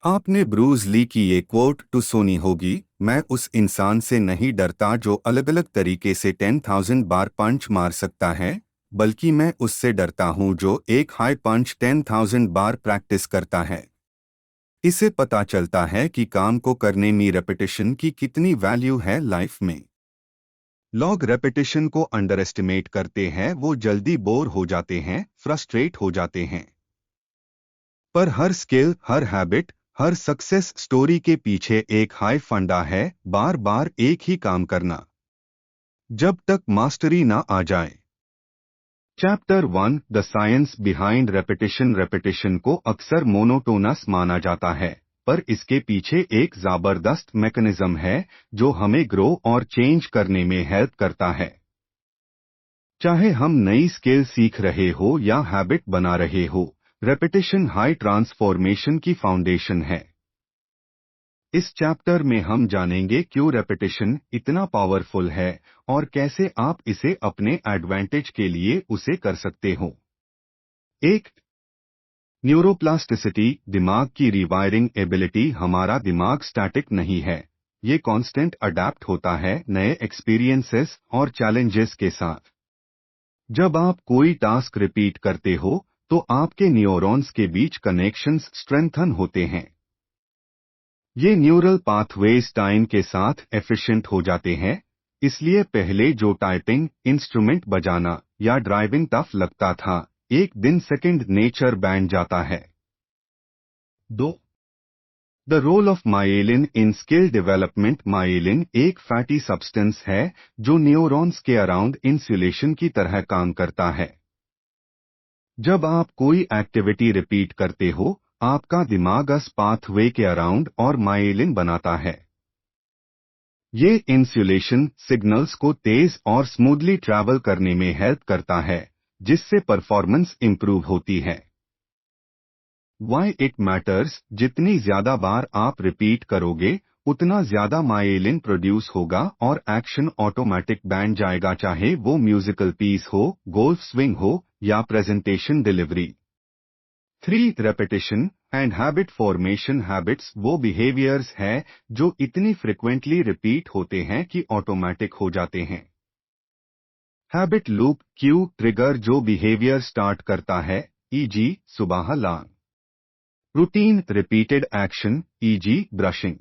आपने Bruce Lee की ये कोट तो सुनी होगी। मैं उस इंसान से नहीं डरता जो अलग अलग तरीके से 10,000 बार पंच मार सकता है, बल्कि मैं उससे डरता हूँ जो एक हाई पंच 10,000 बार प्रैक्टिस करता है। इससे पता चलता है कि काम को करने में रेपिटेशन की कितनी वैल्यू है लाइफ में। लोग रेपिटेशन को अंडर एस्टिमेट करते हैं, वो जल्दी बोर हो जाते हैं, फ्रस्ट्रेट हो जाते हैं। पर हर स्किल, हर हैबिट, हर सक्सेस स्टोरी के पीछे एक हाई फंडा है, बार बार एक ही काम करना जब तक मास्टरी ना आ जाए। Chapter 1, the science behind repetition. Repetition को अक्सर मोनोटोनस माना जाता है, पर इसके पीछे एक जबरदस्त मैकेनिज्म है जो हमें ग्रो और चेंज करने में हेल्प करता है। चाहे हम नई स्किल सीख रहे हो या हैबिट बना रहे हो, रेपिटेशन हाई ट्रांसफॉर्मेशन की फाउंडेशन है। इस चैप्टर में हम जानेंगे क्यों रेपिटेशन इतना पावरफुल है और कैसे आप इसे अपने एडवांटेज के लिए उसे कर सकते हो। एक, न्यूरोप्लास्टिसिटी, दिमाग की रिवायरिंग एबिलिटी। हमारा दिमाग स्टैटिक नहीं है, ये कांस्टेंट अडेप्ट होता है नए एक्सपीरियंसेस और चैलेंजेस के साथ। जब आप कोई टास्क रिपीट करते हो, तो आपके न्यूरॉन्स के बीच कनेक्शंस स्ट्रेंथन होते हैं। ये न्यूरल पाथवेज टाइम के साथ एफिशिएंट हो जाते हैं, इसलिए पहले जो टाइपिंग, इंस्ट्रूमेंट बजाना या ड्राइविंग टफ लगता था, एक दिन सेकंड नेचर बन जाता है। 2, the role of myelin in skill development. Myelin एक फैटी सब्सटेंस है जो न्यूरॉन्स के अराउंड इंसुलेशन की तरह काम करता है। जब आप कोई एक्टिविटी रिपीट करते हो, आपका दिमाग उस पाथवे के अराउंड और माइलिन बनाता है। ये इंसुलेशन सिग्नल्स को तेज और स्मूथली ट्रैवल करने में हेल्प करता है, जिससे परफॉर्मेंस इंप्रूव होती है। वाई इट मैटर्स, जितनी ज्यादा बार आप रिपीट करोगे, उतना ज्यादा माइलिन प्रोड्यूस होगा और एक्शन ऑटोमेटिक बन जाएगा, चाहे वो म्यूजिकल पीस हो, गोल्फ स्विंग हो या presentation delivery. 3, repetition and habit formation. Habits वो बिहेवियर्स है जो इतनी फ्रिक्वेंटली रिपीट होते हैं कि ऑटोमेटिक हो जाते हैं। हैबिट लूप, क्यू ट्रिगर जो बिहेवियर स्टार्ट करता है, ईजी सुबह alarm. Routine, repeated action, easy brushing.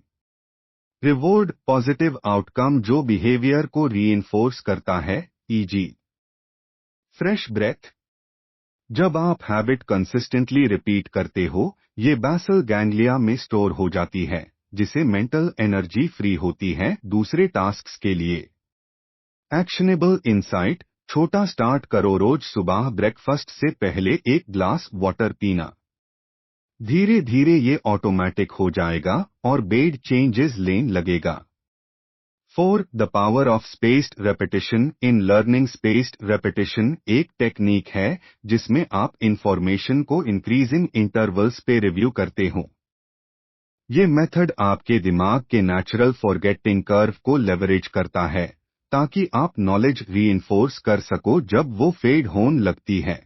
Reward, positive outcome जो बिहेवियर को रीइंफोर्स करता है, ईजी फ्रेश ब्रेथ। जब आप हैबिट कंसिस्टेंटली रिपीट करते हो, ये बेसल गैंग्लिया में स्टोर हो जाती है, जिसे मेंटल एनर्जी फ्री होती है दूसरे टास्क्स के लिए। एक्शनेबल इंसाइट, छोटा स्टार्ट करो, रोज सुबह ब्रेकफास्ट से पहले एक ग्लास वाटर पीना। धीरे धीरे ये ऑटोमेटिक हो जाएगा और बेड चेंजेस लेन लगेगा। 4, the power of spaced repetition in learning. Spaced repetition एक टेक्निक है जिसमें आप इंफॉर्मेशन को इंक्रीजिंग इंटरवल्स पे रिव्यू करते हो। ये मेथड आपके दिमाग के नेचुरल फॉरगेटिंग कर्व को लेवरेज करता है, ताकि आप नॉलेज रीइंफोर्स कर सको जब वो फेड होने लगती है।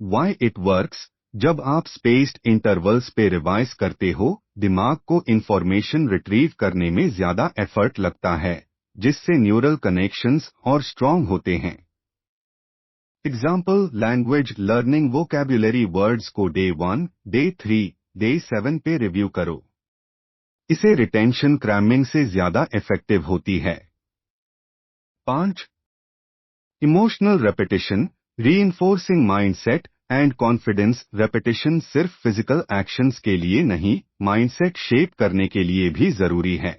वाई इट वर्क्स, जब आप स्पेस्ड इंटरवल्स पे रिवाइज करते हो, दिमाग को इंफॉर्मेशन रिट्रीव करने में ज्यादा एफर्ट लगता है, जिससे न्यूरल कनेक्शंस और स्ट्रॉन्ग होते हैं। Example, language learning, vocabulary words को डे 1, डे 3, डे 7 पे रिव्यू करो। इसे रिटेंशन क्रैमिंग से ज्यादा इफेक्टिव होती है। 5, emotional repetition, reinforcing mindset and confidence. Repetition सिर्फ फिजिकल एक्शंस के लिए नहीं, माइंडसेट शेप करने के लिए भी जरूरी है।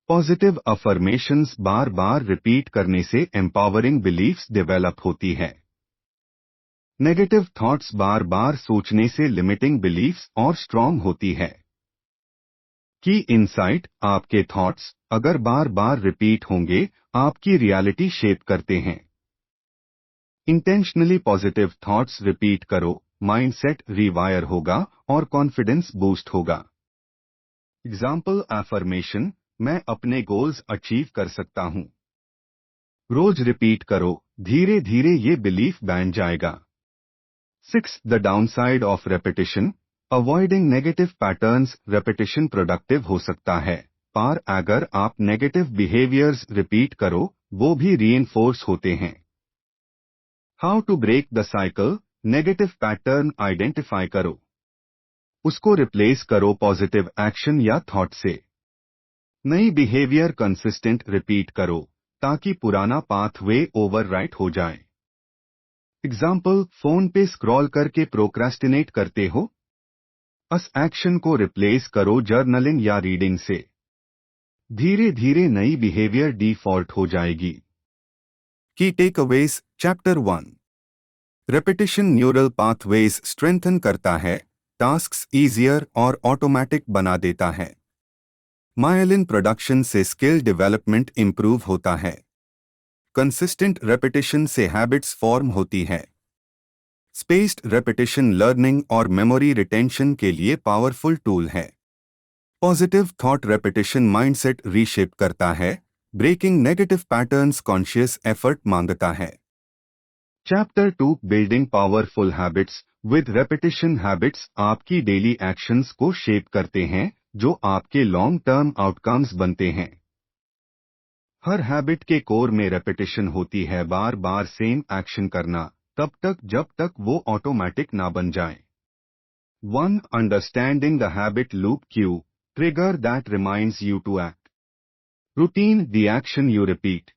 पॉजिटिव अफर्मेशंस बार बार रिपीट करने से एम्पावरिंग बिलीफ्स डेवलप होती है। नेगेटिव थॉट्स बार बार सोचने से लिमिटिंग बिलीफ्स और स्ट्रॉन्ग होती है। की इंसाइट, आपके थॉट्स अगर बार बार रिपीट होंगे, आपकी रियलिटी शेप करते हैं। इंटेंशनली पॉजिटिव थॉट्स रिपीट करो, माइंडसेट रीवायर होगा और कॉन्फिडेंस बूस्ट होगा। एग्जाम्पल एफर्मेशन, मैं अपने गोल्स अचीव कर सकता हूं। रोज रिपीट करो, धीरे धीरे ये बिलीफ बन जाएगा। 6, the downside of repetition, avoiding negative patterns repetition productive हो सकता है, पर अगर आप नेगेटिव बिहेवियर्स रिपीट करो वो भी रीइंफोर्स होते हैं। How to break the cycle? Negative pattern identify करो, उसको रिप्लेस करो पॉजिटिव एक्शन या थॉट से। नई बिहेवियर कंसिस्टेंट रिपीट करो ताकि पुराना पाथवे ओवरराइट हो जाए। एग्जाम्पल, फोन पे स्क्रॉल करके प्रोक्रेस्टिनेट करते हो? उस एक्शन को रिप्लेस करो जर्नलिंग या रीडिंग से। धीरे धीरे नई बिहेवियर डिफॉल्ट हो जाएगी। Key takeaways chapter 1। Repetition neural pathways strengthen करता है, टास्क्स इजियर और ऑटोमेटिक बना देता है। मायलिन प्रोडक्शन से स्किल डेवलपमेंट इंप्रूव होता है। कंसिस्टेंट रेपिटेशन से हैबिट्स फॉर्म होती है। स्पेस्ड रेपिटेशन लर्निंग और मेमोरी रिटेंशन के लिए पावरफुल टूल है। Positive thought repetition mindset reshape करता है, breaking negative patterns conscious effort मांगता है। Chapter 2 building powerful habits with repetition. Habits आपकी डेली एक्शंस को शेप करते हैं जो आपके लॉन्ग टर्म आउटकम्स बनते हैं। हर हैबिट के कोर में रेपिटेशन होती है, बार बार सेम एक्शन करना तब तक जब तक वो ऑटोमेटिक ना बन जाए। 1. Understanding the habit loop. Cue trigger that reminds you to act. Routine the action you repeat.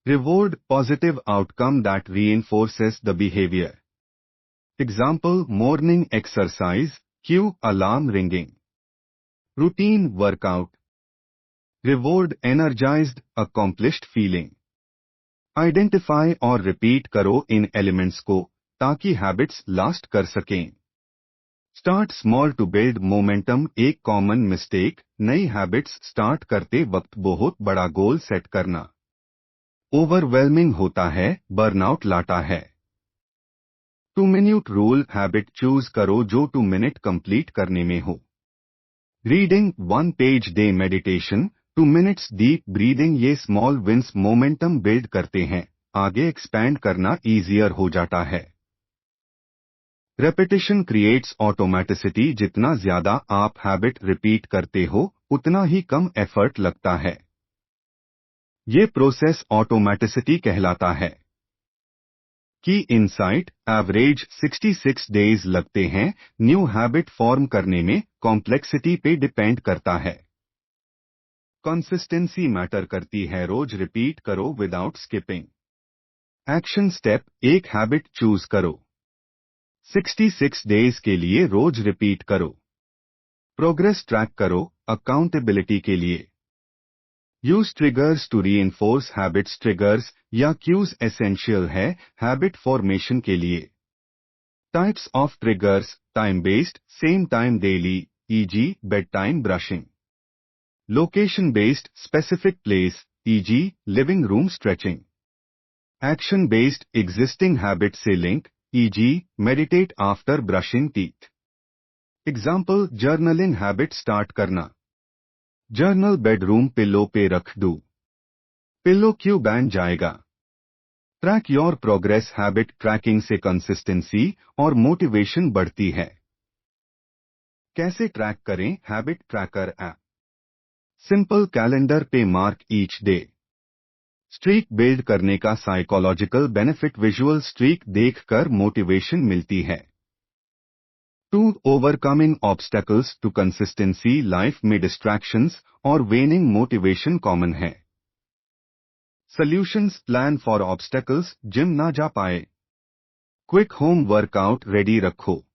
Reward positive outcome that reinforces the behavior. Example, morning exercise, cue alarm ringing. Routine workout. Reward energized accomplished feeling. Identify और repeat करो इन elements को ताकि habits last कर सकें। Start small to build momentum. एक common mistake, नई habits start करते वक्त बहुत बड़ा गोल सेट करना। ओवरवेलमिंग होता है, बर्नआउट लाता है। 2 मिनट रूल। हैबिट चूज करो जो 2 मिनट कंप्लीट करने में हो। Reading 1 page day. Meditation 2 minutes. Deep breathing. ये स्मॉल विंस मोमेंटम बिल्ड करते हैं, आगे एक्सपैंड करना इजियर हो जाता है। Repetition creates automaticity. जितना ज्यादा आप हैबिट रिपीट करते हो उतना ही कम एफर्ट लगता है। ये प्रोसेस ऑटोमेटिसिटी कहलाता है। की इनसाइट, एवरेज 66 डेज लगते हैं न्यू हैबिट फॉर्म करने में, कॉम्प्लेक्सिटी पे डिपेंड करता है। कंसिस्टेंसी मैटर करती है, रोज रिपीट करो विदाउट स्किपिंग। एक्शन स्टेप, एक हैबिट चूज करो, 66 डेज के लिए रोज रिपीट करो। प्रोग्रेस ट्रैक करो, अकाउंटेबिलिटी के लिए। Use triggers to reinforce habits. Triggers या क्यूज एसेंशियल है हैबिट फॉर्मेशन के लिए। Types of triggers, time based, same time daily, e.g. Bed time brushing. Location based, specific place, e.g. Living room stretching. Action based, existing habit से link, e.g. Meditate after brushing teeth. Example, journaling habit start करना। Journal bedroom pillow पे रख दूं। Pillow क्यों बैन जाएगा। Track your progress. Habit tracking से consistency और मोटिवेशन बढ़ती है। कैसे ट्रैक करें? Habit tracker app. Simple, calendar पे mark each day. Streak build करने का साइकोलॉजिकल बेनिफिट। विजुअल स्ट्रीक देखकर मोटिवेशन मिलती है। 2. Overcoming obstacles to consistency. Life में डिस्ट्रैक्शंस और वेनिंग मोटिवेशन कॉमन है। Solutions, plan for obstacles. Gym ना जा पाए, क्विक होम वर्कआउट रेडी रखो।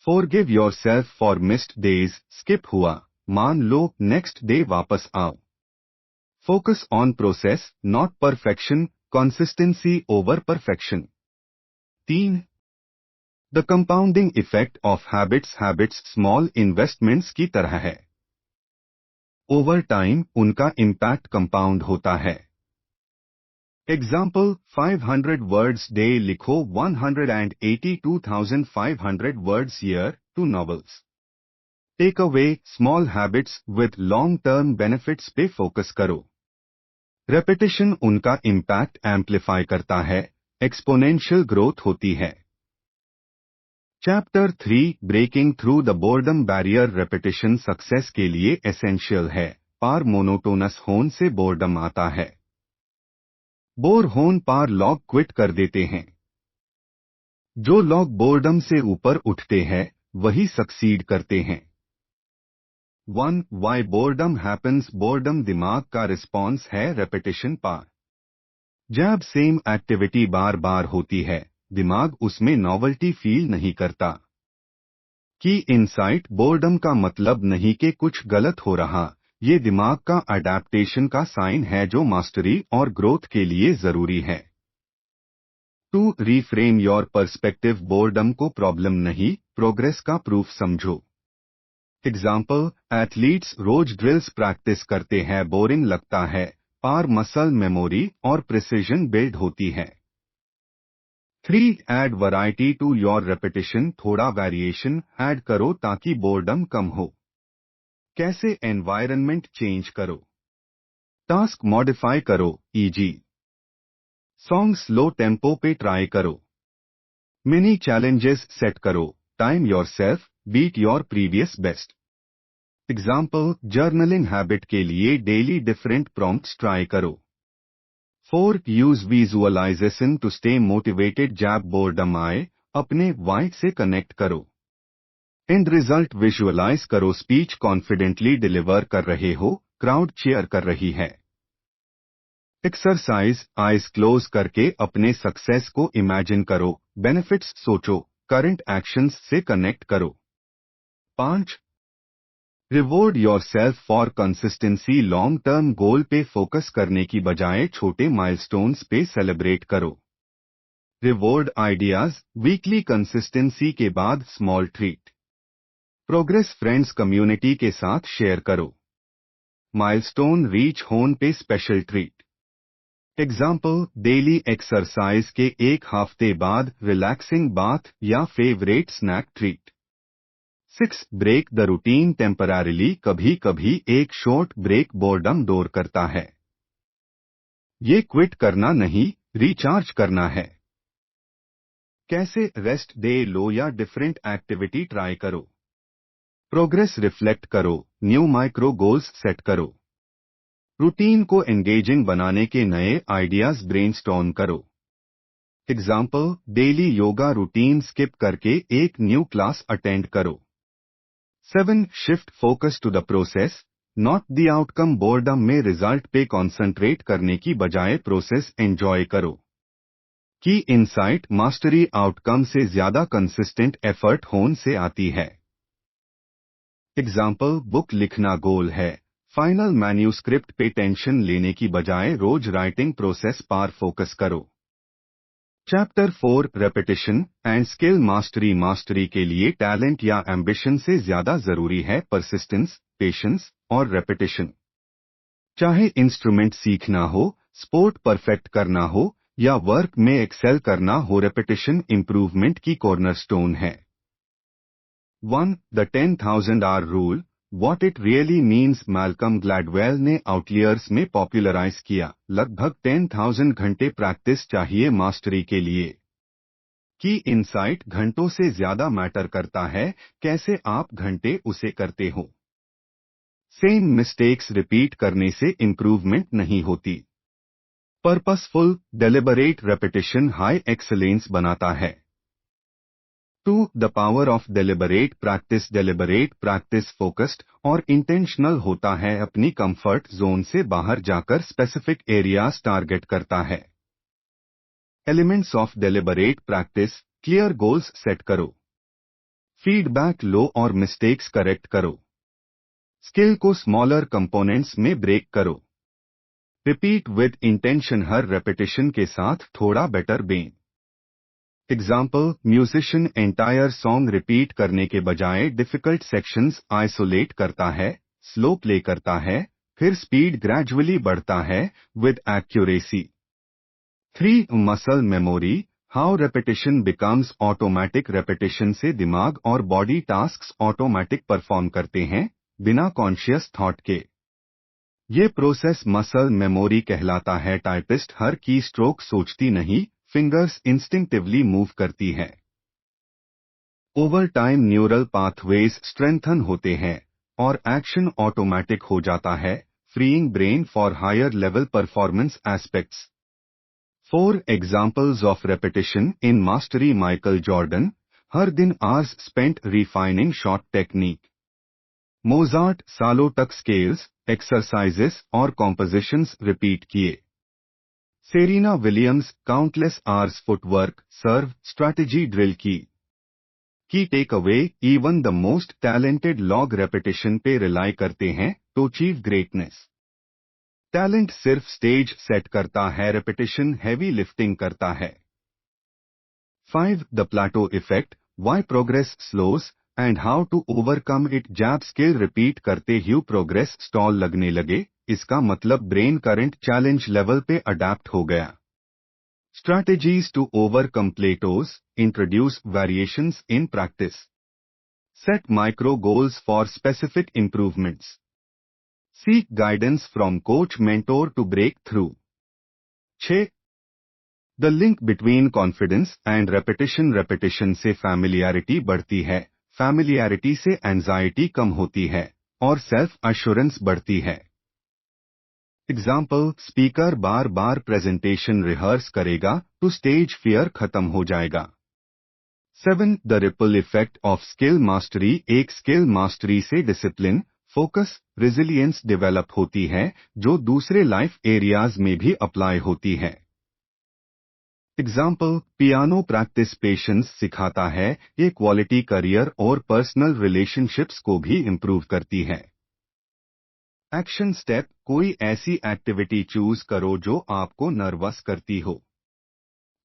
Forgive yourself for missed days. Skip हुआ, मान लो, नेक्स्ट डे वापस आओ। Focus on process not perfection. Consistency over perfection. 3. The compounding effect of habits. Habits small investments की तरह है, ओवर टाइम उनका इम्पैक्ट कंपाउंड होता है। एग्जाम्पल, 500 वर्ड्स डे लिखो 182,500 words year two novels. Take away, small habits with long term benefits पे focus करो। Repetition उनका इम्पैक्ट एम्प्लीफाई करता है, एक्सपोनेंशियल ग्रोथ होती है। Chapter 3 breaking through the boredom barrier repetition success के लिए एसेंशियल है। पार मोनोटोनस होन से बोर्डम आता है। बोर होन पार लोग क्विट कर देते हैं। जो लोग बोर्डम से ऊपर उठते हैं वही सक्सीड करते हैं। 1. Y boredom happens. बोर्डम दिमाग का रिस्पॉन्स है रेपिटेशन पार। जब सेम एक्टिविटी बार बार होती है दिमाग उसमें नॉवल्टी फील नहीं करता। की इनसाइट। बोर्डम का मतलब नहीं कि कुछ गलत हो रहा, ये दिमाग का अडेप्टेशन का साइन है जो मास्टरी और ग्रोथ के लिए जरूरी है। 2. Reframe your perspective. बोर्डम को प्रॉब्लम नहीं प्रोग्रेस का प्रूफ समझो। एग्जाम्पल, एथलीट्स रोज ड्रिल्स प्रैक्टिस करते हैं बोरिंग लगता है, पार मसल मेमोरी और प्रिसीजन बिल्ड होती है। 3. Add variety to your repetition. थोड़ा वेरिएशन ऐड करो ताकि बोर्डम कम हो। कैसे? एनवायरनमेंट चेंज करो, टास्क मॉडिफाई करो, ईजी सॉन्ग स्लो टेम्पो पे ट्राई करो, मिनी चैलेंजेस सेट करो, time yourself, beat your previous best. Example, journaling habit के लिए डेली डिफरेंट प्रॉम्प्ट्स ट्राई करो। 4. Use visualization to stay motivated. जब बोर्डम आए अपने वाई से कनेक्ट करो। एंड रिजल्ट विजुअलाइज करो, स्पीच कॉन्फिडेंटली डिलीवर कर रहे हो, क्राउड चीयर कर रही है। एक्सरसाइज, आइज क्लोज करके अपने सक्सेस को इमेजिन करो, बेनिफिट्स सोचो, करंट एक्शंस से कनेक्ट करो। 5. Reward yourself for consistency. Long term goal पे फोकस करने की बजाय छोटे माइलस्टोन्स पे सेलिब्रेट करो। रिवॉर्ड आइडियाज, वीकली कंसिस्टेंसी के बाद small treat. Progress friends community के साथ शेयर करो। माइलस्टोन रीच होने पे special treat. Example, daily exercise के एक हफ्ते बाद रिलैक्सिंग बाथ या favourite snack treat. 6. Break the routine temporarily. कभी कभी एक शॉर्ट ब्रेक बोर्डम दूर करता है। ये क्विट करना नहीं, रिचार्ज करना है। कैसे? रेस्ट डे लो या डिफरेंट एक्टिविटी ट्राई करो। प्रोग्रेस रिफ्लेक्ट करो, न्यू माइक्रो गोल्स सेट करो। रूटीन को एंगेजिंग बनाने के नए आइडियाज ब्रेनस्टॉर्म करो। Example, daily yoga routine skip करके एक न्यू क्लास अटेंड करो। 7. Shift focus to the process, not the outcome. Boredom में रिजल्ट पे कॉन्सेंट्रेट करने की बजाय प्रोसेस एंजॉय करो। की इनसाइट, मास्टरी आउटकम से ज्यादा कंसिस्टेंट एफर्ट होने से आती है। एग्जाम्पल, बुक लिखना गोल है, फाइनल मैन्यूस्क्रिप्ट पे टेंशन लेने की बजाय रोज राइटिंग प्रोसेस पर फोकस करो। Chapter 4 repetition and skill mastery. Mastery के लिए टैलेंट या एम्बिशन से ज्यादा जरूरी है परसिस्टेंस, पेशेंस और रेपिटेशन। चाहे इंस्ट्रूमेंट सीखना हो, स्पोर्ट परफेक्ट करना हो या वर्क में एक्सेल करना हो, रेपिटेशन इंप्रूवमेंट की कॉर्नरस्टोन है। 1. The 10,000 hour rule, what it really means. Malcolm Gladwell ने आउटलियर्स में पॉपुलराइज किया। लगभग 10,000 घंटे प्रैक्टिस चाहिए मास्टरी के लिए। की इनसाइट, घंटों से ज्यादा मैटर करता है कैसे आप घंटे उसे करते हो। सेम मिस्टेक्स रिपीट करने से इंप्रूवमेंट नहीं होती। Purposeful deliberate repetition high excellence बनाता है। 2. The power of deliberate practice. Deliberate practice focused और इंटेंशनल होता है, अपनी कंफर्ट जोन से बाहर जाकर स्पेसिफिक एरियाज टारगेट करता है। Elements of deliberate practice, clear goals set करो, फीडबैक लो और मिस्टेक्स करेक्ट करो, स्किल को स्मॉलर कंपोनेंट्स में ब्रेक करो, repeat with intention. Her repetition के साथ थोड़ा better Ben. Example, musician entire song repeat करने के बजाय डिफिकल्ट सेक्शंस आइसोलेट करता है, स्लो प्ले करता है, फिर स्पीड ग्रेजुअली बढ़ता है with accuracy. 3. Muscle memory, how repetition becomes automatic. Repetition से दिमाग और बॉडी टास्क्स ऑटोमेटिक परफॉर्म करते हैं बिना कॉन्शियस थॉट के। ये प्रोसेस मसल मेमोरी कहलाता है। टाइपिस्ट हर की स्ट्रोक सोचती नहीं, फिंगर्स इंस्टिंक्टिवली मूव करती है। Over time neural pathways strengthen होते हैं और एक्शन ऑटोमेटिक हो जाता है, freeing brain for higher level performance aspects. 4 examples of repetition in mastery Michael Jordan, हर दिन hours spent refining shot technique. Mozart सालों तक स्केल्स, एक्सरसाइजेस और कॉम्पोजिशंस रिपीट किए। Serena Williams countless hours footwork, serve, strategy drill की take away, even the most talented लॉग repetition पे rely करते हैं टू अचीव ग्रेटनेस। टैलेंट सिर्फ स्टेज सेट करता है, रेपिटेशन हैवी लिफ्टिंग करता है। 5 the plateau effect, why progress slows and how to overcome it. जैब स्किल रिपीट करते ही प्रोग्रेस स्टॉल लगने लगे, इसका मतलब ब्रेन करंट चैलेंज लेवल पे अडेप्ट हो गया। Strategies to overcome plateaus, introduce variations in practice. Set micro goals for specific improvements. Seek guidance from coach mentor to break through. 6. The link between confidence and repetition. Repetition से familiarity बढ़ती है, familiarity से anxiety कम होती है और self assurance बढ़ती है। Example, speaker बार बार presentation rehearse करेगा तो स्टेज फियर खत्म हो जाएगा। 7 the ripple effect of skill mastery, एक स्किल मास्टरी से डिसिप्लिन, फोकस, रेजिलियंस डेवलप होती है जो दूसरे लाइफ एरियाज में भी अप्लाई होती है। एग्जाम्पल, पियानो प्रैक्टिस पेशेंस सिखाता है, ये क्वालिटी करियर और पर्सनल रिलेशनशिप्स को भी इम्प्रूव करती है। एक्शन स्टेप, कोई ऐसी एक्टिविटी चूज करो जो आपको नर्वस करती हो,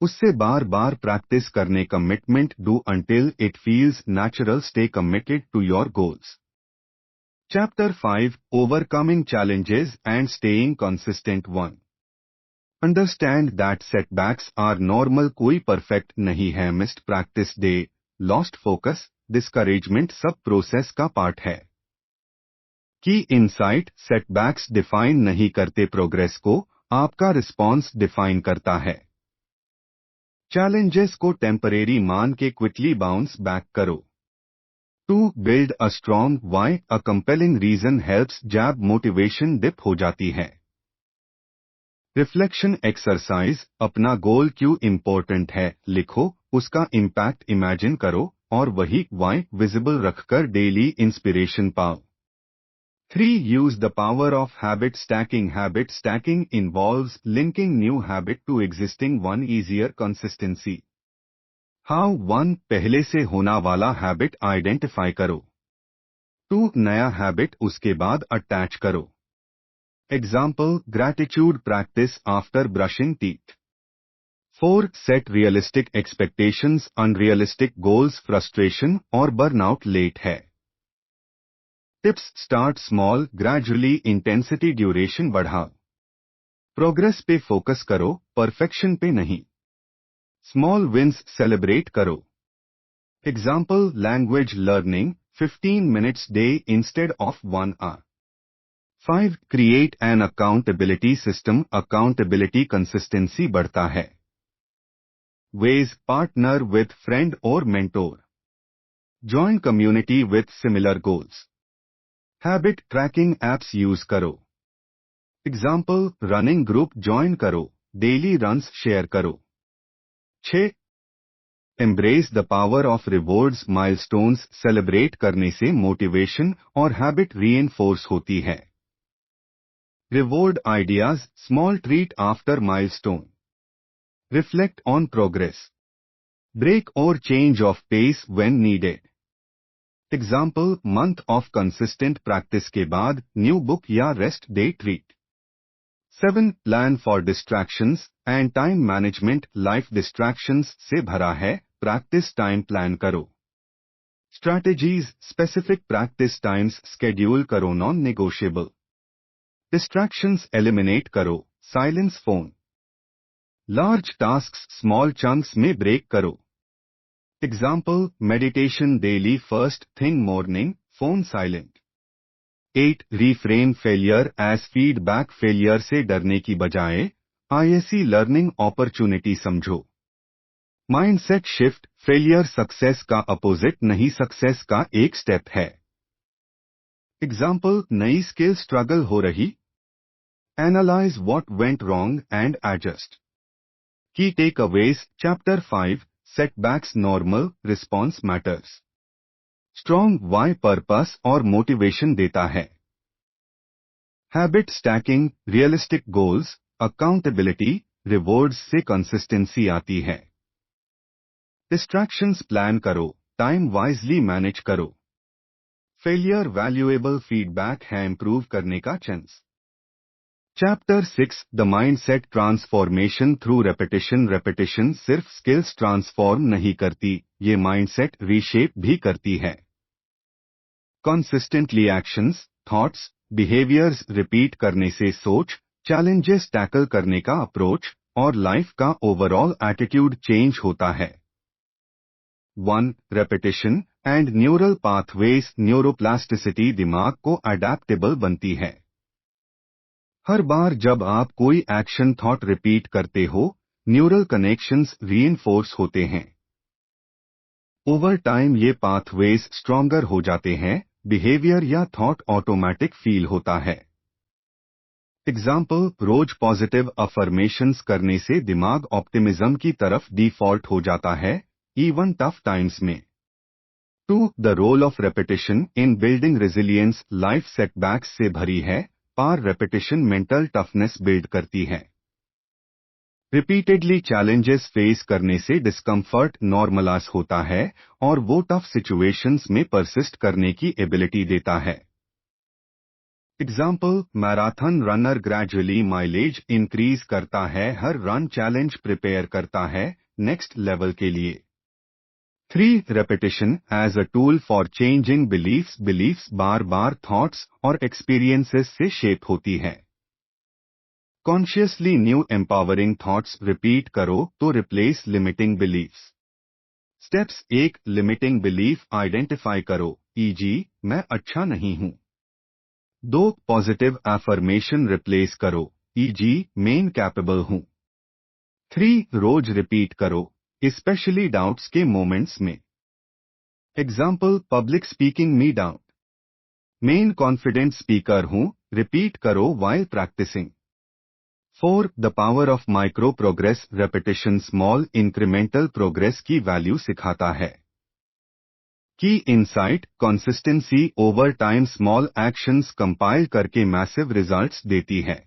उससे बार बार प्रैक्टिस करने commitment, do until it feels natural, stay committed to your goals. Chapter 5 overcoming challenges and staying consistent. 1 understand that setbacks are normal, कोई परफेक्ट नहीं है, missed practice day, lost focus, discouragement सब प्रोसेस का part है। Key insight, setbacks define नहीं करते progress को, आपका रिस्पॉन्स डिफाइन करता है। चैलेंजेस को टेम्परेरी मान के क्विकली बाउंस बैक करो। 2 build a strong why, a compelling reason helps, जैब मोटिवेशन डिप हो जाती है। रिफ्लेक्शन एक्सरसाइज, अपना गोल क्यों इम्पोर्टेंट है लिखो, उसका इम्पैक्ट इमेजिन करो और वही वाई विजिबल रखकर डेली इंस्पिरेशन पाओ। 3 use the power of habit stacking. Habit stacking involves linking new habit to existing one, easier consistency. How? 1 पहले से होना वाला हैबिट आइडेंटिफाई करो। 2 नया हैबिट उसके बाद अटैच करो। Example, gratitude practice after brushing teeth. 4 set realistic expectations, unrealistic goals frustration और बर्नआउट लेट है। Tips, start small, gradually intensity duration बढ़ाओ। प्रोग्रेस पे फोकस करो, परफेक्शन पे नहीं। स्मॉल विंस सेलिब्रेट करो। Example, language learning 15 minutes day instead of 1 hour. 5 create an accountability system, accountability consistency बढ़ता है। वेज, पार्टनर विथ फ्रेंड और mentor. Join community with similar goals. Habit trekking apps use करो। Example, running group join करो, daily runs share करो। 6 embrace the power of rewards, milestones celebrate करने से motivation और habit reinforce होती है। Reward ideas, small treat after milestone. Reflect on progress, break और change of pace when needed. Example, month of consistent practice के बाद new book या rest day treat. 7 plan for distractions and time management, life distractions से भरा है, practice time plan करो। Strategies, specific practice times schedule करो, non negotiable. Distractions eliminate करो, silence phone. Large tasks small chunks में break करो। Example, meditation daily first thing morning, phone silent. 8 reframe failure as feedback, failure से डरने की बजाय आईएससी लर्निंग अपॉर्चुनिटी समझो। माइंडसेट शिफ्ट फेलियर सक्सेस का अपोजिट नहीं, सक्सेस का एक स्टेप है। एग्जाम्पल, नई स्किल स्ट्रगल हो रही, analyse what went wrong and adjust. Key takeaways, chapter 5, setbacks normal, response matters. Strong why purpose और मोटिवेशन देता है। Habit stacking, realistic goals, accountability, rewards से कंसिस्टेंसी आती है। डिस्ट्रैक्शंस प्लान करो, टाइम वाइजली मैनेज करो। फेलियर वैल्यूएबल फीडबैक है improve करने का chance. Chapter 6, the mindset transformation through repetition. Repetition सिर्फ स्किल्स ट्रांसफॉर्म नहीं करती, ये माइंडसेट रीशेप भी करती है। Consistently actions, thoughts, behaviours repeat करने से सोच, चैलेंजेस टैकल करने का अप्रोच और लाइफ का ओवरऑल एटीट्यूड चेंज होता है। 1. Repetition and neural pathways, neuroplasticity दिमाग को अडेप्टेबल बनती है। हर बार जब आप कोई एक्शन थॉट रिपीट करते हो, न्यूरल कनेक्शंस रीइंफोर्स होते हैं। ओवर टाइम ये पाथवेज स्ट्रॉन्गर हो जाते हैं, बिहेवियर या थॉट ऑटोमेटिक फील होता है। एग्जाम्पल, रोज पॉजिटिव अफर्मेशंस करने से दिमाग ऑप्टिमिज्म की तरफ डिफॉल्ट हो जाता है, इवन टफ टाइम्स में। 2. The role of repetition in building resilience, life setbacks से भरी है, पार रेपिटेशन मेंटल टफनेस बिल्ड करती है। रिपीटेडली चैलेंजेस फेस करने से डिस्कम्फर्ट नॉर्मलाइज होता है और वो टफ सिचुएशंस में परसिस्ट करने की एबिलिटी देता है। Example, marathon runner gradually mileage increase करता है, हर रन चैलेंज प्रिपेयर करता है नेक्स्ट लेवल के लिए। 3. Repetition as a tool for changing beliefs, beliefs बार बार थॉट्स और एक्सपीरियंसेस से शेप होती है। Consciously new empowering thoughts repeat करो तो replace limiting beliefs. Steps 1. Limiting belief identify करो, ई.जी. मैं अच्छा नहीं हूं। 2. पॉजिटिव एफर्मेशन रिप्लेस करो, ई.जी. मेन कैपेबल हूं। 3. रोज रिपीट करो, स्पेशली डाउट्स के मोमेंट्स में। एग्जाम्पल, पब्लिक स्पीकिंग मी डाउट, मेन कॉन्फिडेंट स्पीकर हूं, रिपीट करो while practising. 4. The power of micro progress, repetition small incremental progress की वैल्यू सिखाता है। Key insight, consistency over time small actions compile करके मैसिव रिजल्ट्स देती है।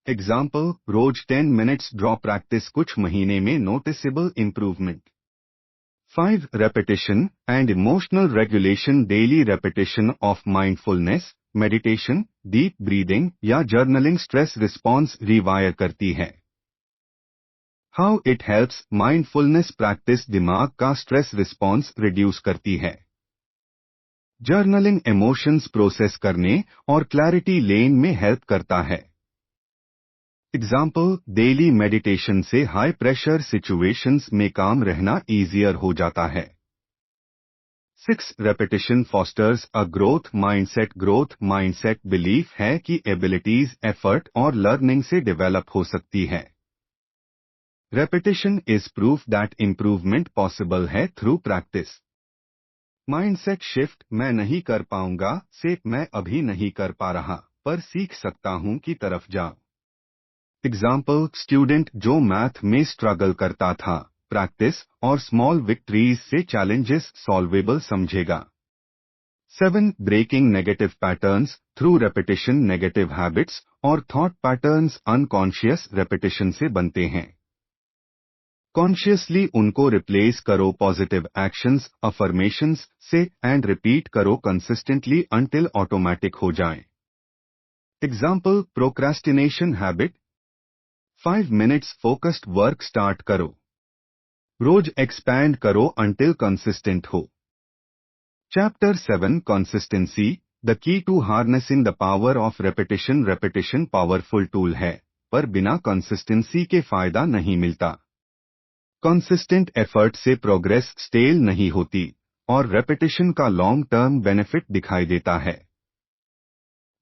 एग्जाम्पल, रोज 10 मिनट्स ड्रॉ प्रैक्टिस, कुछ महीने में noticeable improvement. 5. Repetition and emotional regulation, daily repetition of mindfulness, meditation, deep breathing या जर्नलिंग स्ट्रेस रिस्पॉन्स रिवायर करती है। How it helps, mindfulness practice दिमाग का स्ट्रेस रिस्पॉन्स रिड्यूस करती है। जर्नलिंग इमोशंस प्रोसेस करने और क्लैरिटी लेन में हेल्प करता है। एग्जाम्पल, डेली मेडिटेशन से हाई प्रेशर सिचुएशंस में काम रहना इजियर हो जाता है। 6. Repetition fosters a growth mindset, growth mindset belief है कि एबिलिटीज एफर्ट और लर्निंग से डेवलप हो सकती है। Repetition is proof that improvement possible है थ्रू प्रैक्टिस। माइंडसेट शिफ्ट, मैं नहीं कर पाऊंगा से मैं अभी नहीं कर पा रहा पर सीख सकता हूं की तरफ जा। एग्जाम्पल, स्टूडेंट जो मैथ में स्ट्रगल करता था, प्रैक्टिस और स्मॉल विक्ट्रीज से चैलेंजेस सॉल्वेबल समझेगा। 7. Breaking negative patterns through repetition, negative habits और थॉट पैटर्न्स अनकॉन्शियस रेपिटेशन से बनते हैं। कॉन्शियसली उनको रिप्लेस करो पॉजिटिव एक्शंस, अफर्मेशंस से एंड रिपीट करो कंसिस्टेंटली अंटिल ऑटोमेटिक हो जाएं। Example, procrastination habit, 5 minutes focused work start करो। रोज एक्सपैंड करो अंटिल कंसिस्टेंट हो। Chapter 7, consistency, the key to harnessing the power of repetition. Repetition powerful tool है, पर बिना कंसिस्टेंसी के फायदा नहीं मिलता। कंसिस्टेंट एफर्ट से प्रोग्रेस स्टेल नहीं होती और रेपिटेशन का लॉन्ग टर्म बेनिफिट दिखाई देता है।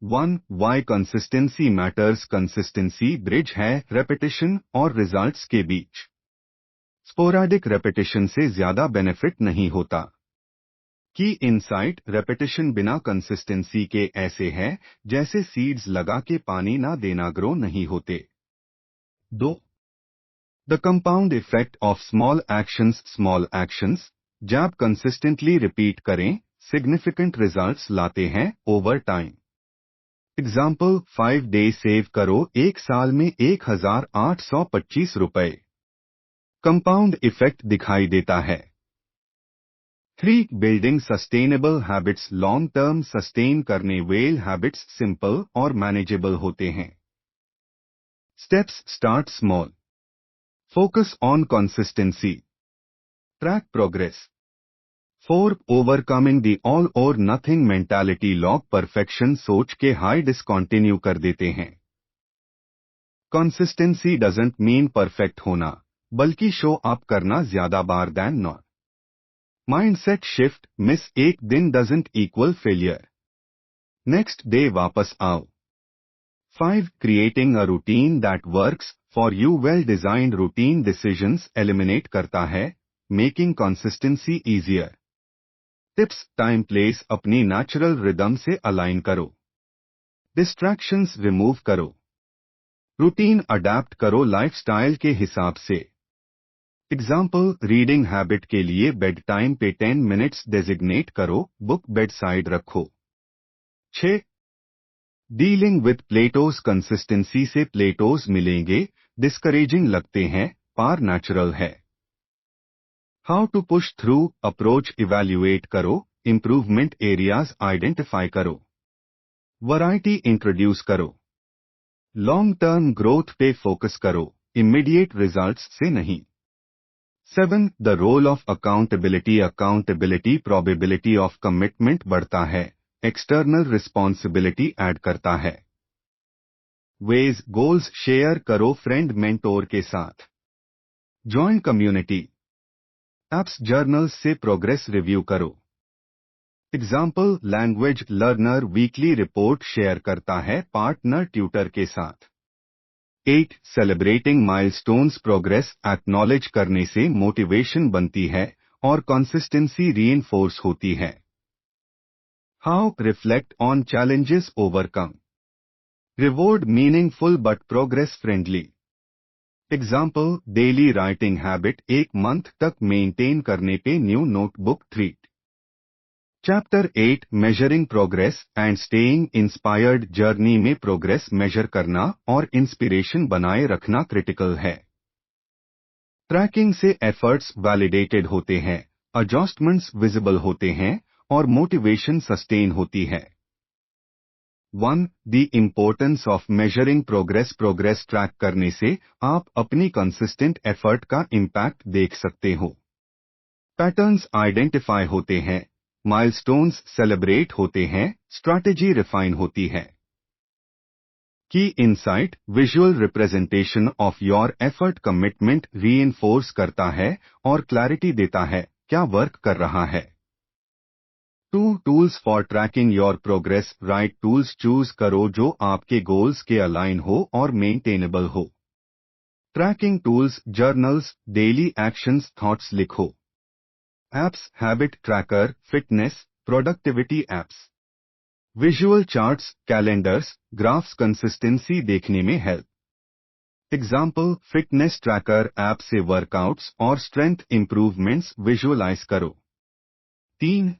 1. Why consistency matters, consistency bridge है रेपिटेशन और रिजल्ट्स के बीच। स्पोराडिक रेपिटेशन से ज्यादा बेनिफिट नहीं होता। की इनसाइट रेपिटेशन बिना कंसिस्टेंसी के ऐसे है जैसे सीड्स लगा के पानी ना देना ग्रो नहीं होते। 2. The compound effect of small actions जब कंसिस्टेंटली रिपीट करें सिग्निफिकेंट रिजल्ट्स लाते हैं over time. Example 5 day save करो 1 साल में 1825 रुपए। कंपाउंड इफेक्ट दिखाई देता है। 3. Building sustainable habits long term sustain करने वेल हैबिट्स सिंपल और मैनेजेबल होते हैं। Steps start small, focus on consistency, track progress. 4. Overcoming the all और नथिंग मेंटालिटी लॉग परफेक्शन सोच के हाई डिसकंटिन्यू कर देते हैं। कंसिस्टेंसी डजंट मीन परफेक्ट होना बल्कि शो अप करना ज्यादा बार than not. Mindset shift miss एक दिन doesn't equal failure. Next day वापस आओ। 5. Creating a routine that works for you well designed routine decisions eliminate करता है making consistency easier. Tips time place अपनी नेचुरल रिदम से अलाइन करो। Distractions remove करो। रूटीन अडेप्ट करो लाइफस्टाइल के हिसाब से। एग्जाम्पल रीडिंग हैबिट के लिए बेड टाइम पे 10 मिनट्स डेजिग्नेट करो बुक बेड साइड रखो। 6. डीलिंग विथ प्लेटोज कंसिस्टेंसी से प्लेटोज मिलेंगे डिस्करेजिंग लगते हैं पार नेचुरल है। How to push through approach evaluate करो इंप्रूवमेंट एरियाज आइडेंटिफाई करो। वैरायटी इंट्रोड्यूस करो। लॉन्ग टर्म ग्रोथ पे फोकस करो इमीडिएट रिजल्ट्स से नहीं। 7. The role of accountability probability of commitment बढ़ता है एक्सटर्नल रिस्पॉन्सिबिलिटी ऐड करता है। वेज गोल्स शेयर करो फ्रेंड मेंटोर के साथ। Join community. एप्स जर्नल्स से प्रोग्रेस रिव्यू करो। Example language learner weekly report share करता है पार्टनर ट्यूटर के साथ। 8. सेलिब्रेटिंग माइलस्टोन्स प्रोग्रेस एक्नॉलेज करने से मोटिवेशन बनती है और कंसिस्टेंसी रीइंफोर्स होती है। How reflect on challenges overcome. Reward meaningful but progress friendly. Example daily writing habit 1 month तक मेंटेन करने पे new notebook treat. Chapter 8 measuring progress and staying inspired journey में प्रोग्रेस मेजर करना और इंस्पिरेशन बनाए रखना क्रिटिकल है। ट्रैकिंग से एफर्ट्स वैलिडेटेड होते हैं एडजस्टमेंट्स विजिबल होते हैं और मोटिवेशन सस्टेन होती है। 1. The importance of measuring progress track करने से आप अपनी कंसिस्टेंट एफर्ट का इम्पैक्ट देख सकते हो। पैटर्न्स आइडेंटिफाई होते हैं माइलस्टोन्स सेलिब्रेट होते हैं स्ट्रैटेजी रिफाइन होती है। Key insight visual representation of your effort commitment reinforce करता है और क्लैरिटी देता है क्या वर्क कर रहा है। 2. Tools for trekking your progress right tools choose करो जो आपके गोल्स के अलाइन हो और मेंटेनेबल हो। Tracking tools journals daily actions thoughts लिखो। Apps habit tracker fitness productivity apps. Visual charts calendars graphs consistency देखने में help. Example fitness tracker app से वर्कआउट्स और स्ट्रेंथ इंप्रूवमेंट्स विजुअलाइज करो। 3.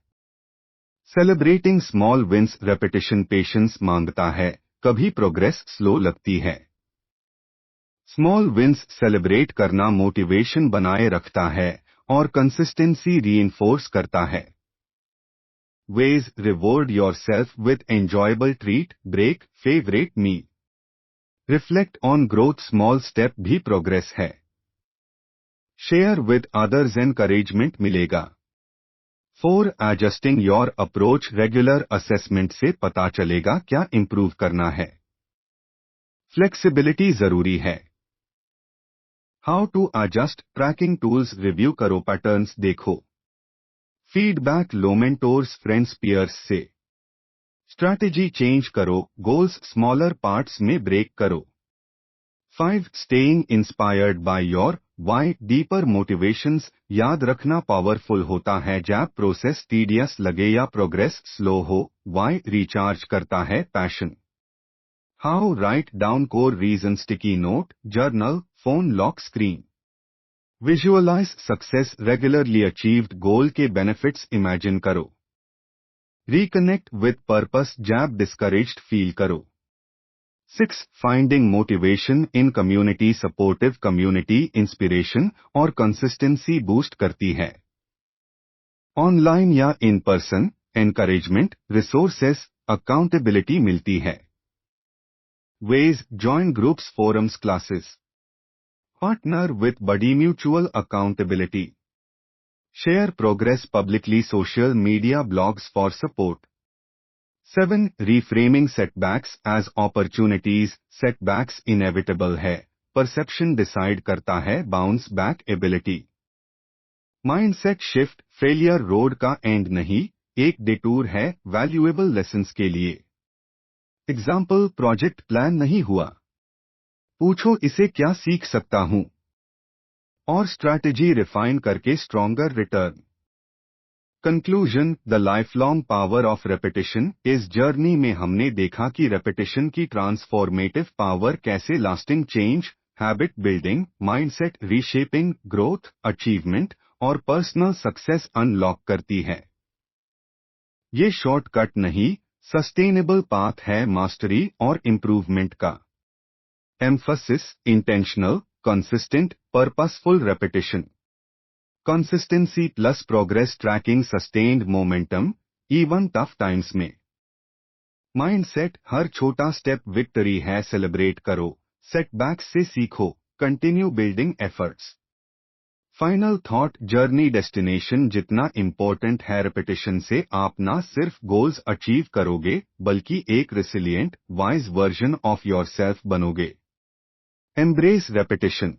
Celebrating small wins repetition patience मांगता है कभी progress slow लगती है। स्मॉल विंस सेलिब्रेट करना मोटिवेशन बनाए रखता है और कंसिस्टेंसी रीइंफोर्स करता है। Ways reward yourself with enjoyable treat break favourite meal. Reflect on growth small step भी प्रोग्रेस है। शेयर विद अदर्स एनकरेजमेंट मिलेगा। 4. Adjusting your approach regular assessment से पता चलेगा क्या इंप्रूव करना है। फ्लेक्सिबिलिटी जरूरी है। How to adjust tracking tools review करो पैटर्न्स देखो। फीडबैक लो मेंटोर्स फ्रेंड्स पीयर्स से। स्ट्रैटेजी चेंज करो गोल्स स्मॉलर पार्ट्स में ब्रेक करो। 5. Staying inspired by your why deeper motivations याद रखना पावरफुल होता है जब प्रोसेस टीडियस लगे या प्रोग्रेस स्लो हो, वाई रिचार्ज करता है passion. How write down core reason sticky note, journal, phone lock screen. Visualise success regularly achieved goal के बेनिफिट्स इमेजिन करो। रिकनेक्ट विद पर्पस जब डिस्करेज्ड फील करो। 6. Finding motivation in community supportive community inspiration और consistency boost करती है। Online या in person encouragement, resources, accountability मिलती है। Ways join groups forums classes. Partner with buddy mutual accountability. Share progress publicly social media blogs for support. 7. Reframing setbacks as opportunities, setbacks inevitable है, perception decide करता है bounce back ability. Mindset shift, failure road का and नहीं, एक detour है valuable lessons के लिए। Example, project plan नहीं हुआ, पूछो इसे क्या सीख सकता हूं, और स्ट्रैटेजी रिफाइन करके stronger return. Conclusion, the lifelong power of repetition. इस जर्नी में हमने देखा कि रेपिटेशन की ट्रांसफॉर्मेटिव पावर कैसे lasting change, habit building, mindset reshaping, growth, achievement और पर्सनल सक्सेस अनलॉक करती है। ये शॉर्टकट नहीं, सस्टेनेबल पाथ है मास्टरी और इम्प्रूवमेंट का। Emphasis, intentional, consistent, purposeful repetition. Consistency plus progress tracking sustained momentum, even tough times में। माइंडसेट, हर छोटा स्टेप विक्ट्री है, सेलिब्रेट करो, सेटबैक्स से सीखो, continue building efforts. Final thought, journey destination जितना इम्पोर्टेंट है रेपिटेशन से आप ना सिर्फ गोल्स अचीव करोगे बल्कि एक resilient, wise version of yourself बनोगे। एम्ब्रेस रेपिटेशन,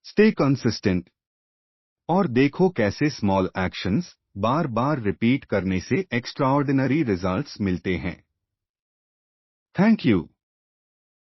स्टे कंसिस्टेंट और देखो कैसे स्मॉल एक्शंस बार बार रिपीट करने से एक्स्ट्राऑर्डिनरी रिजल्ट्स मिलते हैं। Thank you.